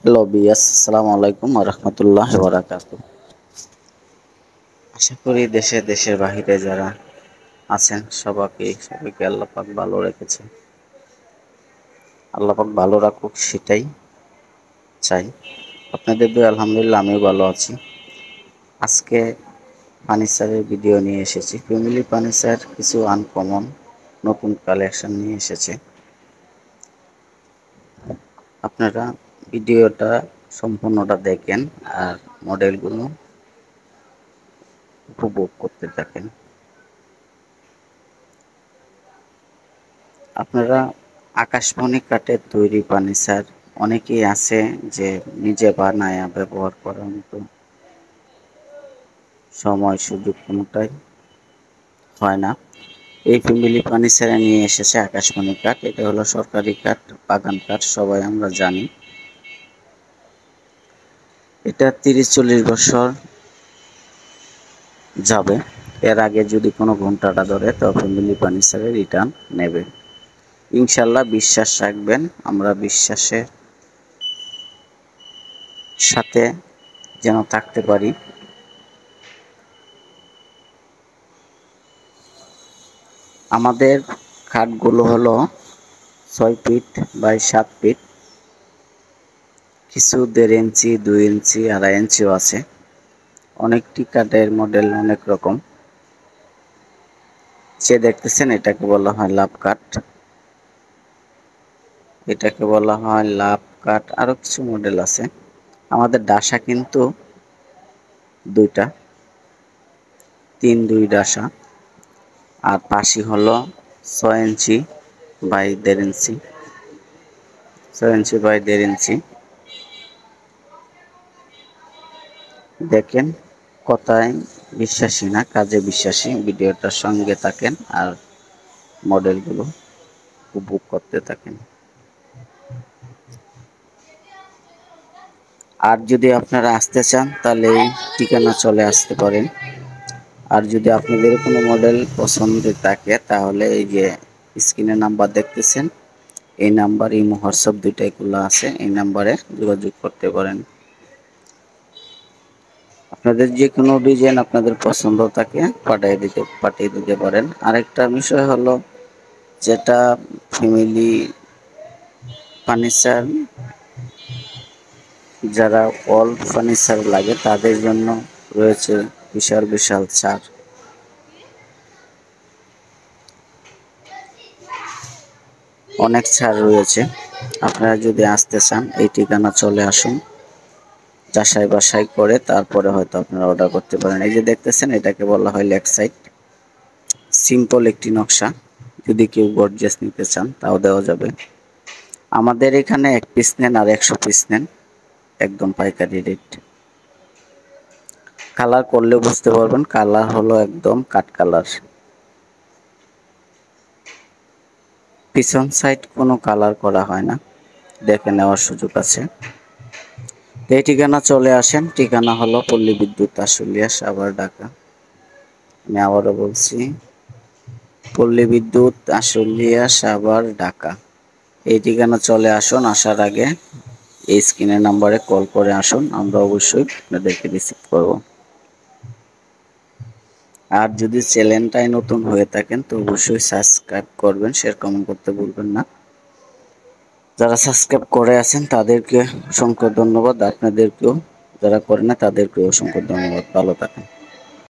Hello বিয়াস, আসসালামু আলাইকুম ওয়া রাহমাতুল্লাহি ওয়া বারাকাতুহু। আশা করি দেশের বাহিরে যারা আছেন সবাইকে আল্লাহ পাক ভালো রেখেছে। আল্লাহ পাক ভালো রাখুক সেটাই চাই। আপনাদের দোয়ায় আলহামদুলিল্লাহ আমিও ভালো আছি। আজকে ফার্নিচারের ভিডিও নিয়ে এসেছি। ফ্যামিলি ফার্নিচার কিছু আনকমন নতুন কালেকশন নিয়ে এসেছে। আপনারা ভিডিওটা সম্পূর্ণটা দেখেন আর মডেলগুলো উপভোগ করতে থাকেন। আপনারা আকাশমণি কাঠের তৈরি ফার্নিচার অনেকেই আছে যে নিজে বানায়া ব্যবহার করার মতো সময় সুযোগ কোনোটাই হয় না। এই ফ্যামিলি ফার্নিচারে নিয়ে এসেছে আকাশমণি কাঠ। এটা হলো সরকারি কাঠ, বাগান কাঠ, সবাই আমরা জানি। এটা 30-40 বছর যাবে। এর আগে যদি কোনো ঘন্টাটা ধরে তো ফ্যামিলি ফার্নিচারে রিটার্ন নেবে। ইনশাল্লাহ বিশ্বাস রাখবেন, আমরা বিশ্বাসের সাথে যেন থাকতে পারি। আমাদের খাটগুলো হলো 6 ফিট বাই 7 ফিট, কিছু 1.5 ইঞ্চি, 2 ইঞ্চি, 2.5 ইঞ্চিও আছে। অনেকটি কাঠের মডেল অনেক রকম। যে দেখতেছেন এটাকে বলা হয় লাভ কাঠ, এটাকে বলা হয় লাভ কাঠ। আরো কিছু মডেল আছে। আমাদের ডাসা কিন্তু দুইটা, 3-2 ডাসা, আর পাশি হলো 6 inch by 1.5 inch, 6 inch by 1.5 ইঞ্চি। দেখেন, কথায় বিশ্বাসী না, কাজে বিশ্বাসী। ভিডিওটার সঙ্গে থাকেন আর মডেলগুলো উপভোগ করতে থাকেন। আর যদি আপনারা আসতে চান তাহলে এই ঠিকানা চলে আসতে পারেন। আর যদি আপনাদের কোনো মডেল পছন্দের থাকে তাহলে এই যে স্ক্রিনে নাম্বার দেখতেছেন, এই নাম্বার, ইমো, হোয়াটসঅ্যাপ দুইটাই খোলা আছে, এই নাম্বারে যোগাযোগ করতে পারেন। আপনাদের যে কোনো ডিজাইন আপনাদের পছন্দ থাকে পাঠিয়ে দিতে পারেন। আরেকটা বিষয় হলো, যেটা ফ্যামিলি ফার্নিচার, যারা অল ফার্নিচার লাগে তাদের জন্য রয়েছে বিশাল বিশাল ছাড়। অনেক ছাড় রয়েছে। আপনারা যদি আসতে চান এই ঠিকানা চলে আসুন, যাচাই বাছাই করে তারপরে হয়তো আপনারা অর্ডার করতে পারেন। এই যে দেখতেছেন এটাকে বলা হয় লেগ সাইড, সিম্পল একটি নকশা। যদি কেউ গর্জিয়াস নিতে চান তাও দেওয়া যাবে। আমাদের এখানে 1 পিস নেন আর 100 পিস নেন, একদম পাইকারি রেট। কালার করলেও বুঝতে পারবেন, কালার হলো একদম কাঠ কালার। পিছন সাইড কোনো কালার করা হয় না, দেখে নেওয়ার সুযোগ আছে। এই ঠিকানা চলে আসেন। ঠিকানা হলো পল্লী বিদ্যুৎ, আশুলিয়া, সাভার, ঢাকা। আমি আবারও বলছি, পল্লী বিদ্যুৎ, আশুলিয়া, সাভার, ঢাকা। এই ঠিকানা চলে আসুন। আসার আগে এই স্ক্রিনের নাম্বারে কল করে আসুন, আমরা অবশ্যই আপনাদেরকে রিসিভ করব। আর যদি চ্যানেলটাই নতুন হয়ে থাকেন তো অবশ্যই সাবস্ক্রাইব করবেন, শেয়ার কমেন্ট করতে ভুলবেন না। যারা সাবস্ক্রাইব করে আছেন তাদেরকে অসংখ্য ধন্যবাদ, আপনাদেরকেও, যারা করে না তাদেরকেও অসংখ্য ধন্যবাদ। ভালো থাকেন।